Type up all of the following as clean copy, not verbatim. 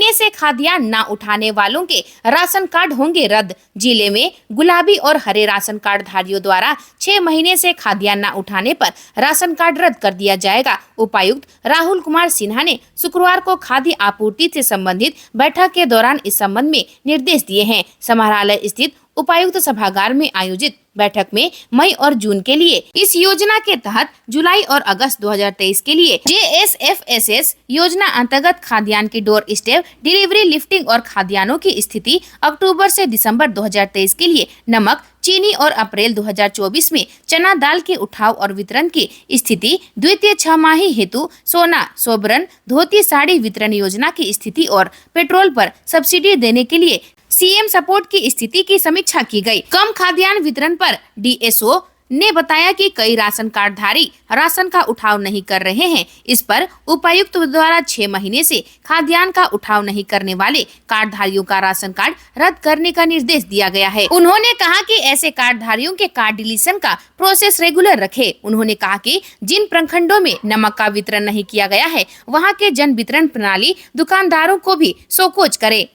महीने से खाद्यान्न न उठाने वालों के राशन कार्ड होंगे रद्द। जिले में गुलाबी और हरे राशन कार्ड धारियों द्वारा 6 महीने से खाद्यान्न न उठाने पर राशन कार्ड रद्द कर दिया जाएगा। उपायुक्त राहुल कुमार सिन्हा ने शुक्रवार को खाद्य आपूर्ति से संबंधित बैठक के दौरान इस संबंध में निर्देश दिए हैं। समाहरणालय स्थित उपायुक्त सभागार में आयोजित बैठक में मई और जून के लिए इस योजना के तहत जुलाई और अगस्त 2023 के लिए JSFSS योजना अंतर्गत खाद्यान्न की डोर स्टेप डिलीवरी लिफ्टिंग और खाद्यान्नों की स्थिति अक्टूबर से दिसंबर 2023 के लिए नमक, चीनी और अप्रैल 2024 में चना दाल के उठाव और वितरण की स्थिति, द्वितीय छमाही हेतु सोना, सोबरन, धोती, साड़ी वितरण योजना की स्थिति और पेट्रोल पर सब्सिडी देने के लिए CM सपोर्ट की स्थिति की समीक्षा की गई। कम खाद्यान्न वितरण पर DSO ने बताया कि कई राशन कार्ड धारी राशन का उठाव नहीं कर रहे हैं। इस पर उपायुक्त द्वारा 6 महीने से खाद्यान्न का उठाव नहीं करने वाले कार्ड धारियों का राशन कार्ड रद्द करने का निर्देश दिया गया है। उन्होंने कहा कि ऐसे कार्ड धारियों के कार्ड डिलीशन का प्रोसेस रेगुलर रखे। उन्होंने कहा कि जिन प्रखंडों में नमक का वितरण नहीं किया गया है, वहाँ के जन वितरण प्रणाली दुकानदारों को भी सोकोच करे।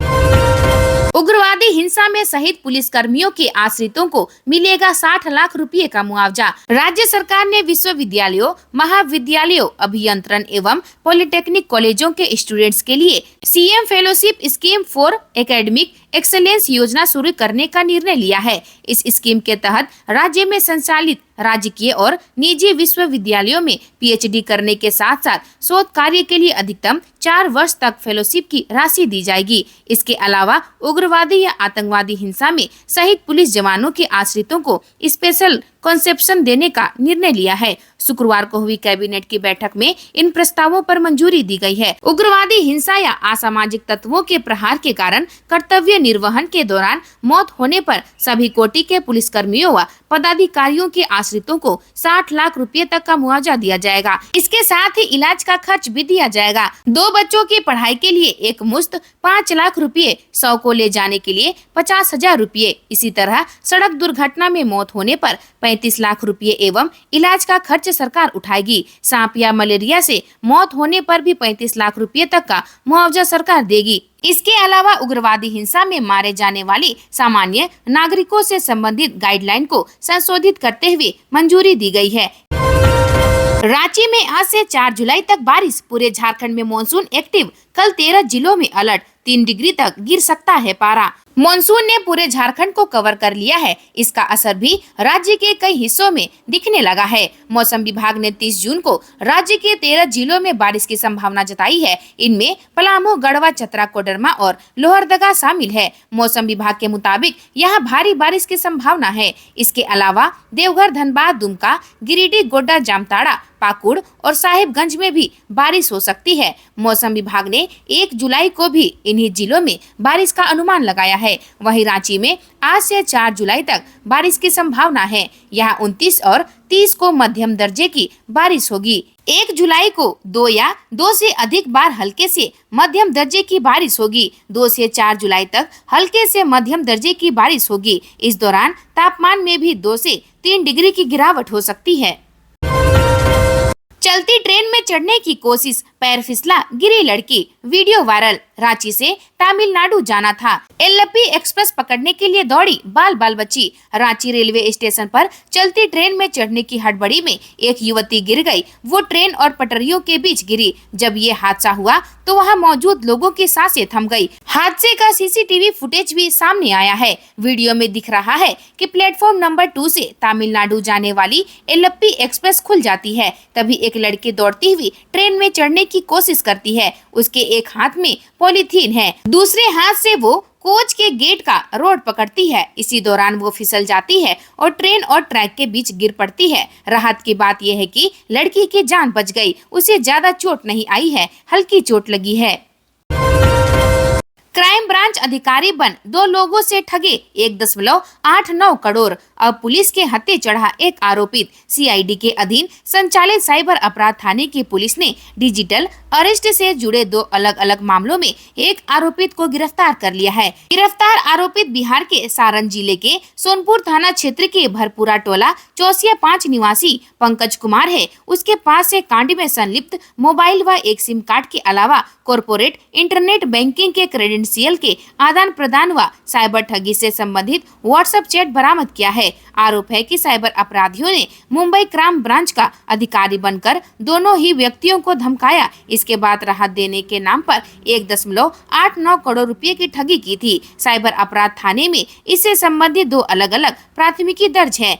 उग्रवादी हिंसा में शहीद पुलिस कर्मियों के आश्रितों को मिलेगा 60 लाख रुपए का मुआवजा। राज्य सरकार ने विश्वविद्यालयों, महाविद्यालयों, अभियंत्रण एवं पॉलिटेक्निक कॉलेजों के स्टूडेंट्स के लिए CM fellowship scheme for academic excellence योजना शुरू करने का निर्णय लिया है। इस स्कीम के तहत राज्य में संचालित राजकीय और निजी विश्वविद्यालयों में PhD करने के साथ साथ शोध कार्य के लिए अधिकतम 4 वर्ष तक फेलोशिप की राशि दी जाएगी। इसके अलावा उग्रवादी या आतंकवादी हिंसा में शहीद पुलिस जवानों के आश्रितों को स्पेशल कंसेप्शन देने का निर्णय लिया है। शुक्रवार को हुई कैबिनेट की बैठक में इन प्रस्तावों पर मंजूरी दी गई है। उग्रवादी हिंसा या असामाजिक तत्वों के प्रहार के कारण कर्तव्य निर्वहन के दौरान मौत होने पर सभी कोटि के पुलिसकर्मियों व पदाधिकारियों के आश्रितों को 60 लाख रुपए तक का मुआवजा दिया जाएगा। इसके साथ ही इलाज का खर्च भी दिया जाएगा। 2 बच्चों की पढ़ाई के लिए एक मुश्त 5 लाख रुपए, 100 को ले जाने के लिए 50,000 रुपए। इसी तरह सड़क दुर्घटना में मौत होने पर 35 लाख रुपए एवं इलाज का खर्च सरकार उठाएगी। सांप या मलेरिया से मौत होने पर भी 35 लाख रुपए तक का मुआवजा सरकार देगी। इसके अलावा उग्रवादी हिंसा में मारे जाने वाले सामान्य नागरिकों से संबंधित गाइडलाइन को संशोधित करते हुए मंजूरी दी गई है। रांची में आज से 4 जुलाई तक बारिश, पूरे झारखंड में मॉनसून एक्टिव, कल 13 जिलों में अलर्ट, 3 डिग्री तक गिर सकता है पारा। मॉनसून ने पूरे झारखंड को कवर कर लिया है। इसका असर भी राज्य के कई हिस्सों में दिखने लगा है। मौसम विभाग ने 30 जून को राज्य के 13 जिलों में बारिश की संभावना जताई है। इनमें पलामू, गढ़वा, चतरा, कोडरमा और लोहरदगा शामिल है। मौसम विभाग के मुताबिक यहाँ भारी बारिश की संभावना है। इसके अलावा देवघर, धनबाद, दुमका, गिरिडीह, गोड्डा, जामताड़ा, पाकुड़ और साहिबगंज में भी बारिश हो सकती है। मौसम विभाग ने 1 जुलाई को भी इन्हीं जिलों में बारिश का अनुमान लगाया है। वहीं रांची में आज से 4 जुलाई तक बारिश की संभावना है। यहाँ 29 और 30 को मध्यम दर्जे की बारिश होगी। 1 जुलाई को 2 या 2 से अधिक बार हल्के से मध्यम दर्जे की बारिश होगी। 2 से 4 जुलाई तक हल्के से मध्यम दर्जे की बारिश होगी। इस दौरान तापमान में भी 2 से 3 डिग्री की गिरावट हो सकती है। चलती ट्रेन में चढ़ने की कोशिश, पैर फिसला, गिरी लड़की, वीडियो वायरल। रांची से तमिलनाडु जाना था। एल्लपी एक्सप्रेस पकड़ने के लिए दौड़ी बाल बाल बच्ची। रांची रेलवे स्टेशन पर चलती ट्रेन में चढ़ने की हड़बड़ी में एक युवती गिर गई। वो ट्रेन और पटरियों के बीच गिरी। जब ये हादसा हुआ तो वहाँ मौजूद लोगों की सांसें थम गई। हादसे का CCTV फुटेज भी सामने आया है। वीडियो में दिख रहा है कि प्लेटफॉर्म नंबर 2 से तमिलनाडु जाने वाली एल्लपी एक्सप्रेस खुल जाती है। तभी एक लड़की दौड़ती हुई ट्रेन में चढ़ने की कोशिश करती है। उसके एक हाथ में पॉलीथीन है, दूसरे हाथ से वो कोच के गेट का रोड पकड़ती है। इसी दौरान वो फिसल जाती है और ट्रेन और ट्रैक के बीच गिर पड़ती है। राहत की बात यह है कि लड़की की जान बच गई। उसे ज्यादा चोट नहीं आई है, हल्की चोट लगी है। क्राइम ब्रांच अधिकारी बन 2 लोगों से ठगे 1.89 करोड़। अब पुलिस के हत्थे चढ़ा एक आरोपित। सीआईडी के अधीन संचालित साइबर अपराध थाने की पुलिस ने डिजिटल अरेस्ट से जुड़े 2 अलग अलग मामलों में एक आरोपित को गिरफ्तार कर लिया है। गिरफ्तार आरोपित बिहार के सारण जिले के सोनपुर थाना क्षेत्र के भरपूरा टोला चौसिया 5 निवासी पंकज कुमार है। उसके पास से कांड में संलिप्त मोबाइल व एक सिम कार्ड के अलावा कॉर्पोरेट इंटरनेट बैंकिंग के क्रेडेंशियल के आदान प्रदान व साइबर ठगी से संबंधित व्हाट्सएप चैट बरामद किया है। आरोप है कि साइबर अपराधियों ने मुंबई क्राइम ब्रांच का अधिकारी बनकर दोनों ही व्यक्तियों को धमकाया। इसके बाद राहत देने के नाम पर 1.89 करोड़ रुपए की ठगी की थी। साइबर अपराध थाने में इससे संबंधित 2 अलग अलग प्राथमिकी दर्ज है।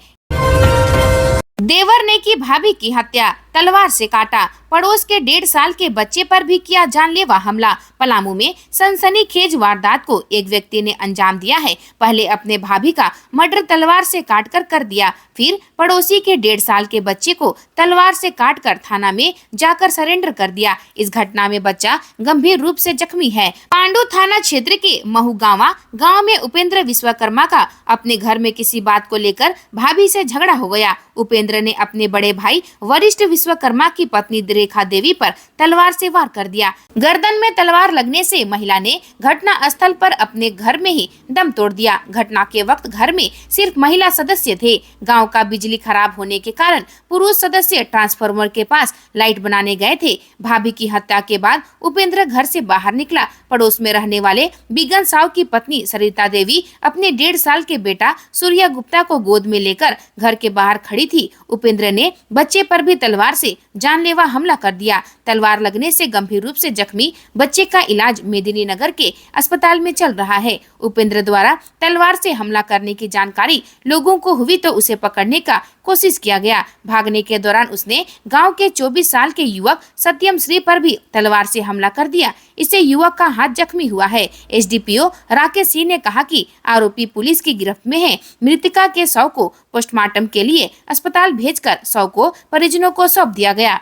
देवर ने की भाभी की हत्या, तलवार से काटा। पड़ोस के 1.5 साल के बच्चे पर भी किया जानलेवा हमला। पलामू में सनसनीखेज वारदात को एक व्यक्ति ने अंजाम दिया है। पहले अपने भाभी का मर्डर तलवार से काटकर कर दिया, फिर पड़ोसी के 1.5 साल के बच्चे को तलवार से काटकर थाना में जाकर सरेंडर कर दिया। इस घटना में बच्चा गंभीर रूप से जख्मी है। पांडु थाना क्षेत्र के महुगावा गाँव में उपेंद्र विश्वकर्मा का अपने घर में किसी बात को लेकर भाभी से झगड़ा हो गया। उपेंद्र ने अपने बड़े भाई वरिष्ठ विश्वकर्मा की पत्नी रेखा देवी पर तलवार से वार कर दिया। गर्दन में तलवार लगने से महिला ने घटना स्थल पर अपने घर में ही दम तोड़ दिया। घटना के वक्त घर में सिर्फ महिला सदस्य थे। गांव का बिजली खराब होने के कारण पुरुष सदस्य ट्रांसफार्मर के पास लाइट बनाने गए थे। भाभी की हत्या के बाद उपेंद्र घर से बाहर निकला। पड़ोस में रहने वाले बिगन साव की पत्नी सरिता देवी अपने 1.5 साल के बेटा सूर्या गुप्ता को गोद में लेकर घर के बाहर खड़ी थी। उपेंद्र ने बच्चे पर भी तलवार से जानलेवा हमला कर दिया। तलवार लगने से गंभीर रूप से जख्मी बच्चे का इलाज मेदिनीनगर के अस्पताल में चल रहा है। उपेंद्र द्वारा तलवार से हमला करने की जानकारी लोगों को हुई तो उसे पकड़ने का कोशिश किया गया। भागने के दौरान उसने गांव के 24 साल के युवक सत्यम श्री पर भी तलवार से हमला कर दिया। इससे युवक का हाथ जख्मी हुआ है। एसडीपीओ राकेश सिंह ने कहा कि आरोपी पुलिस की गिरफ्त में है। मृतका के शव को पोस्टमार्टम के लिए अस्पताल भेजकर शव को परिजनों को सौंप दिया गया।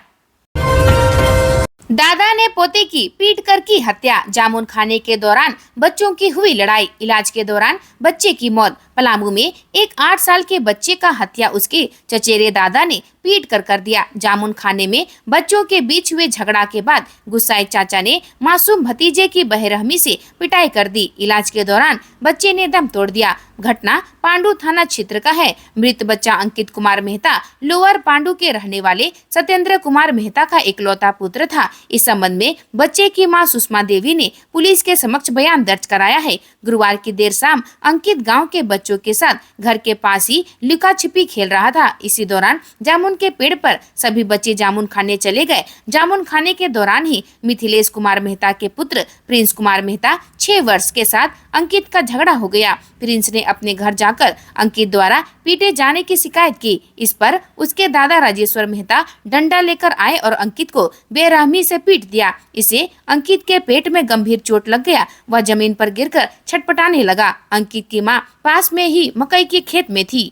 दादा ने पोते की पीट कर की हत्या। जामुन खाने के दौरान बच्चों की हुई लड़ाई, इलाज के दौरान बच्चे की मौत। पलामू में एक 8 साल के बच्चे का हत्या उसके चचेरे दादा ने पीट कर दिया। जामुन खाने में बच्चों के बीच हुए झगड़ा के बाद गुस्साए चाचा ने मासूम भतीजे की बेरहमी से पिटाई कर दी। इलाज के दौरान बच्चे ने दम तोड़ दिया। घटना पांडु थाना क्षेत्र का है। मृत बच्चा अंकित कुमार मेहता लोअर पांडु के रहने वाले सत्येंद्र कुमार मेहता का इकलौता पुत्र था। इस संबंध में बच्चे की मां सुषमा देवी ने पुलिस के समक्ष बयान दर्ज कराया है। गुरुवार की देर शाम अंकित गांव के बच्चों के साथ घर के पास ही लुका छिपी खेल रहा था। इसी दौरान जामुन के पेड़ पर सभी बच्चे जामुन खाने चले गए। जामुन खाने के दौरान ही मिथिलेश कुमार मेहता के पुत्र प्रिंस कुमार मेहता 6 वर्ष के साथ अंकित का झगड़ा हो गया। प्रिंस ने अपने घर जाकर अंकित द्वारा पीटे जाने की शिकायत की। इस पर उसके दादा राजेश्वर मेहता डंडा लेकर आए और अंकित को बेरहमी से पीट दिया। इसे अंकित के पेट में गंभीर चोट लग गया। वह जमीन पर गिरकर छटपटाने लगा। अंकित की मां पास में ही मकई के खेत में थी।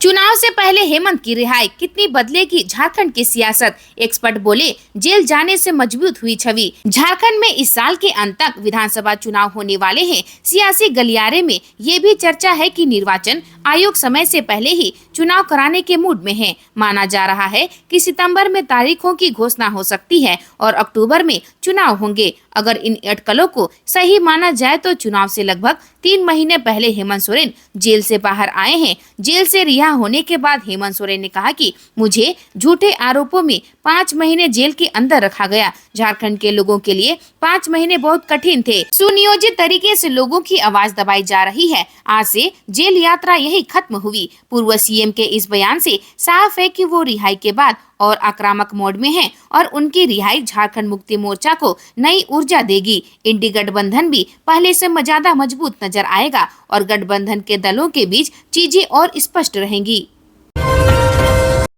चुनाव से पहले हेमंत की रिहाई, कितनी बदलेगी झारखंड की सियासत। एक्सपर्ट बोले जेल जाने से मजबूत हुई छवि। झारखंड में इस साल के अंत तक विधानसभा चुनाव होने वाले हैं। सियासी गलियारे में ये भी चर्चा है कि निर्वाचन आयोग समय से पहले ही चुनाव कराने के मूड में है। माना जा रहा है कि सितंबर में तारीखों की घोषणा हो सकती है और अक्टूबर में चुनाव होंगे। अगर इन अटकलों को सही माना जाए तो चुनाव से लगभग 3 महीने पहले हेमंत सोरेन जेल से बाहर आए हैं। जेल से रिहा होने के बाद हेमंत सोरेन ने कहा कि मुझे झूठे आरोपों में 5 महीने जेल के अंदर रखा गया। झारखंड के लोगों के लिए 5 महीने बहुत कठिन थे। सुनियोजित तरीके से लोगों की आवाज दबाई जा रही है। आज से जेल यात्रा यही खत्म हुई। पूर्व सीएम के इस बयान से साफ है कि वो रिहाई के बाद और आक्रामक मोड में हैं और उनकी रिहाई झारखंड मुक्ति मोर्चा को नई ऊर्जा देगी। इंडी गठबंधन भी पहले से ज्यादा मजबूत नजर आएगा और गठबंधन के दलों के बीच चीजें और स्पष्ट रहेंगी।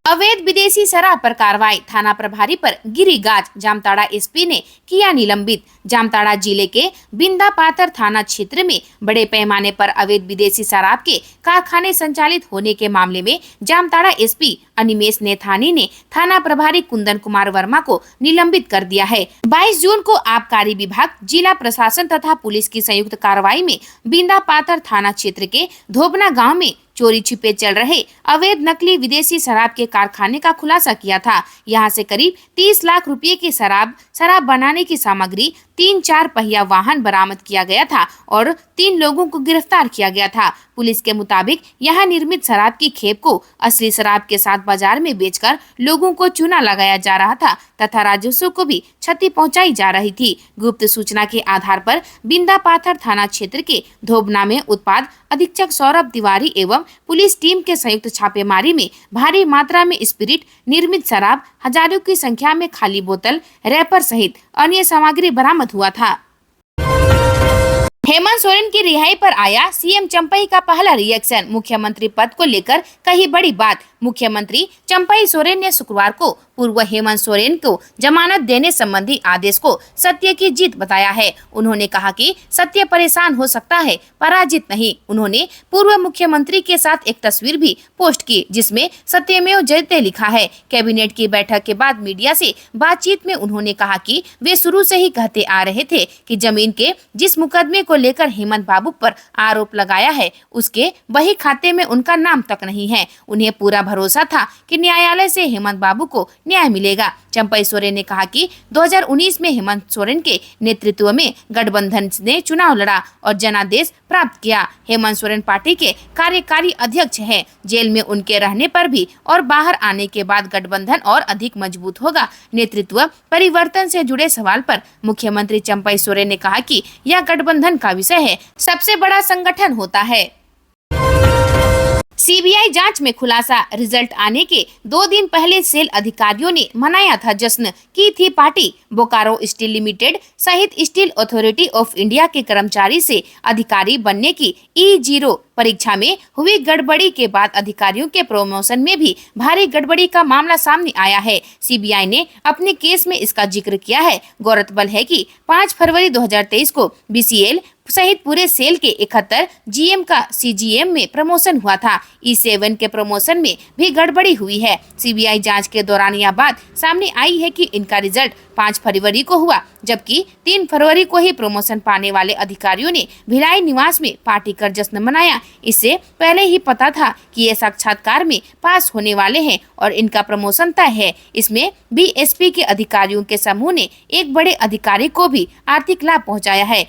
अवैध विदेशी शराब पर कार्रवाई, थाना प्रभारी पर गिरी गाज, जामताड़ा एसपी ने किया निलंबित। जामताड़ा जिले के बिंदा पाथर थाना क्षेत्र में बड़े पैमाने पर अवैध विदेशी शराब के कारखाने संचालित होने के मामले में जामताड़ा एसपी अनिमेश नेथानी ने थाना प्रभारी कुंदन कुमार वर्मा को निलंबित कर दिया है। 22 जून को आबकारी विभाग, जिला प्रशासन तथा पुलिस की संयुक्त कार्रवाई में बिंदा पाथर थाना क्षेत्र के धोबना गाँव में चोरी छिपे चल रहे अवैध नकली विदेशी शराब के कारखाने का खुलासा किया था। यहां से करीब 30 लाख रुपए की शराब बनाने की सामग्री, 3-4 पहिया वाहन बरामद किया गया था और 3 लोगों को गिरफ्तार किया गया था। पुलिस के मुताबिक यहां निर्मित शराब की खेप को असली शराब के साथ बाजार में बेचकर लोगों को चूना लगाया जा रहा था तथा राजस्व को भी क्षति पहुंचाई जा रही थी। गुप्त सूचना के आधार पर बिंदा पाथर थाना क्षेत्र के धोबना में उत्पाद अधीक्षक सौरभ तिवारी एवं पुलिस टीम के संयुक्त छापेमारी में भारी मात्रा में स्पिरिट, निर्मित शराब, हजारों की संख्या में खाली बोतल, रैपर सहित अन्य सामग्री बरामद हुआ था। हेमंत सोरेन की रिहाई पर आया सीएम चंपई का पहला रिएक्शन, मुख्यमंत्री पद को लेकर कही बड़ी बात। मुख्यमंत्री चंपई सोरेन ने शुक्रवार को पूर्व हेमंत सोरेन को जमानत देने संबंधी आदेश को सत्य की जीत बताया है। उन्होंने कहा कि सत्य परेशान हो सकता है, पराजित नहीं। उन्होंने पूर्व मुख्यमंत्री के साथ एक तस्वीर भी पोस्ट की जिसमें सत्यमेव जयते लिखा है। कैबिनेट की बैठक के बाद मीडिया से बातचीत में उन्होंने कहा कि वे शुरू से ही कहते आ रहे थे कि जमीन के जिस मुकदमे को लेकर हेमंत बाबू पर आरोप लगाया है उसके वही खाते में उनका नाम तक नहीं है। उन्हें पूरा भरोसा था कि न्यायालय से हेमंत बाबू को न्याय मिलेगा। चंपई सोरेन ने कहा कि 2019 में हेमंत सोरेन के नेतृत्व में गठबंधन ने चुनाव लड़ा और जनादेश प्राप्त किया। हेमंत सोरेन पार्टी के कार्यकारी अध्यक्ष हैं। जेल में उनके रहने पर भी और बाहर आने के बाद गठबंधन और अधिक मजबूत होगा। नेतृत्व परिवर्तन से जुड़े सवाल पर मुख्यमंत्री चंपई सोरेन ने कहा कि यह गठबंधन का विषय है, सबसे बड़ा संगठन होता है। सीबीआई जांच में खुलासा, रिजल्ट आने के 2 दिन पहले सेल अधिकारियों ने मनाया था जश्न, की थी पार्टी। बोकारो स्टील लिमिटेड सहित स्टील अथॉरिटी ऑफ इंडिया के कर्मचारी से अधिकारी बनने की E0 परीक्षा में हुई गड़बड़ी के बाद अधिकारियों के प्रमोशन में भी भारी गड़बड़ी का मामला सामने आया है। सीबीआई ने अपने केस में इसका जिक्र किया है। गौरतलब है कि 5 फरवरी 2023 को BCL सहित पूरे सेल के 71 GM का CGM में प्रमोशन हुआ था। E7 के प्रमोशन में भी गड़बड़ी हुई है। सीबीआई जांच के दौरान यह बात सामने आई है कि इनका रिजल्ट 5 फरवरी को हुआ, जबकि 3 फरवरी को ही प्रमोशन पाने वाले अधिकारियों ने भिलाई निवास में पार्टी कर जश्न मनाया। इससे पहले ही पता था कि ये साक्षात्कार में पास होने वाले हैं और इनका प्रमोशन तय है। इसमें BSP के अधिकारियों के समूह ने एक बड़े अधिकारी को भी आर्थिक लाभ पहुंचाया है।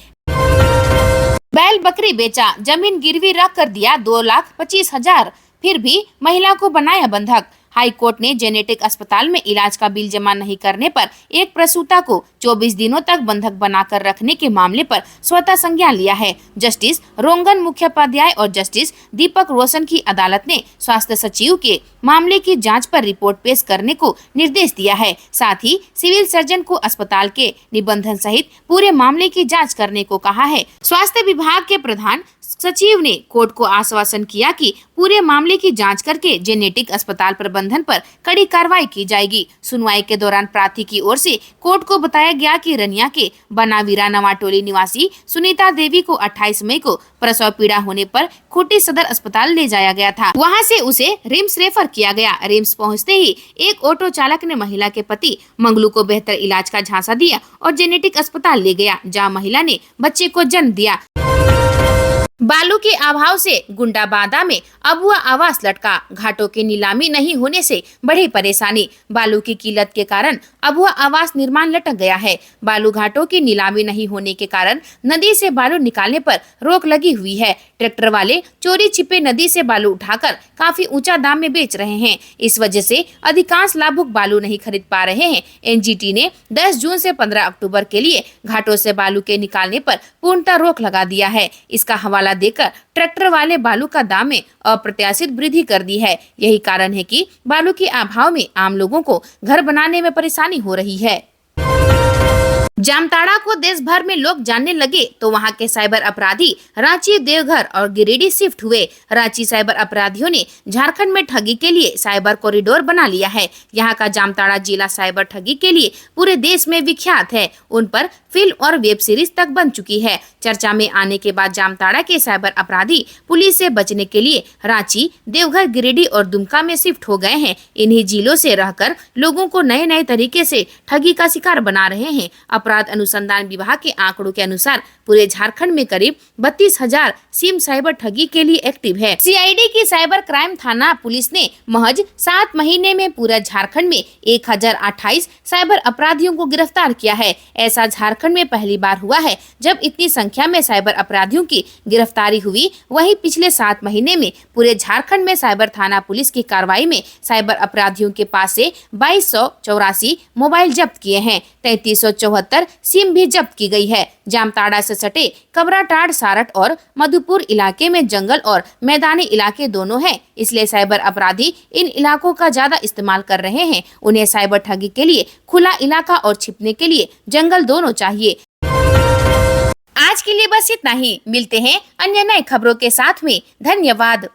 बैल बकरी बेचा, जमीन गिरवी रख कर दिया 2,25,000, फिर भी महिला को बनाया बंधक। हाई कोर्ट ने जेनेटिक अस्पताल में इलाज का बिल जमा नहीं करने पर एक प्रसूता को 24 दिनों तक बंधक बनाकर रखने के मामले पर स्वतः संज्ञान लिया है। जस्टिस रोंगन मुखोपाध्याय और जस्टिस दीपक रोशन की अदालत ने स्वास्थ्य सचिव के मामले की जांच पर रिपोर्ट पेश करने को निर्देश दिया है। साथ ही सिविल सर्जन को अस्पताल के निबंधन सहित पूरे मामले की जाँच करने को कहा है। स्वास्थ्य विभाग के प्रधान सचिव ने कोर्ट को आश्वासन किया कि पूरे मामले की जांच करके जेनेटिक अस्पताल प्रबंधन पर कड़ी कार्रवाई की जाएगी। सुनवाई के दौरान प्रार्थी की ओर से कोर्ट को बताया गया कि रनिया के बनावीरा नवाटोली निवासी सुनीता देवी को 28 मई को प्रसव पीड़ा होने पर खूंटी सदर अस्पताल ले जाया गया था। वहां से उसे रिम्स रेफर किया गया। रिम्स पहुंचते ही एक ऑटो चालक ने महिला के पति मंगलू को बेहतर इलाज का झांसा दिया और जेनेटिक अस्पताल ले गया, जहाँ महिला ने बच्चे को जन्म दिया। बालू के अभाव से गुंडाबादा में अबुआ आवास लटका, घाटों की नीलामी नहीं होने से बढ़ी परेशानी। बालू की किल्लत के कारण अबुआ आवास निर्माण लटक गया है। बालू घाटों की नीलामी नहीं होने के कारण नदी से बालू निकालने पर रोक लगी हुई है। ट्रैक्टर वाले चोरी छिपे नदी से बालू उठाकर काफी ऊंचा दाम में बेच रहे हैं। इस वजह से अधिकांश लाभुक बालू नहीं खरीद पा रहे हैं। NGT ने 10 जून से 15 अक्टूबर के लिए घाटों से बालू के निकालने पर पूर्णतः रोक लगा दिया है। इसका हवाला देकर ट्रैक्टर वाले बालू का दाम में अप्रत्याशित वृद्धि कर दी है। यही कारण है कि बालू के अभाव में आम लोगों को घर बनाने में परेशानी हो रही है। जामताड़ा को देश भर में लोग जानने लगे तो वहां के साइबर अपराधी रांची, देवघर और गिरिडीह शिफ्ट हुए। रांची साइबर अपराधियों ने झारखंड में ठगी के लिए साइबर कॉरिडोर बना लिया है। यहाँ का जामताड़ा जिला साइबर ठगी के लिए पूरे देश में विख्यात है। उन पर फिल्म और वेब सीरीज तक बन चुकी है। चर्चा में आने के बाद जामताड़ा के साइबर अपराधी पुलिस से बचने के लिए रांची, देवघर, गिरिडीह और दुमका में शिफ्ट हो गए हैं। इन्हीं जिलों से रहकर लोगों को नए नए तरीके से ठगी का शिकार बना रहे हैं। अपराध अनुसंधान विभाग के आंकड़ों के अनुसार पूरे झारखंड में करीब 32,000 सिम साइबर ठगी के लिए एक्टिव है। सीआईडी की साइबर क्राइम थाना पुलिस ने महज 7 महीने में पूरा झारखंड में 1028 साइबर अपराधियों को गिरफ्तार किया है। ऐसा झारखंड में पहली बार हुआ है जब इतनी संख्या में साइबर अपराधियों की गिरफ्तारी हुई। वहीं पिछले 7 महीने में पूरे झारखंड में साइबर थाना पुलिस की कार्रवाई में साइबर अपराधियों के पास से 2284 मोबाइल जब्त किए हैं। 3374 सिम भी जब्त की गई है। जामताड़ा से सटे कबराटाड़, सारठ और मधुपुर इलाके में जंगल और मैदानी इलाके दोनों हैं, इसलिए साइबर अपराधी इन इलाकों का ज्यादा इस्तेमाल कर रहे हैं। उन्हें साइबर ठगी के लिए खुला इलाका और छिपने के लिए जंगल दोनों चाहिए। आज के लिए बस इतना ही। मिलते हैं अन्य नए खबरों के साथ में। धन्यवाद।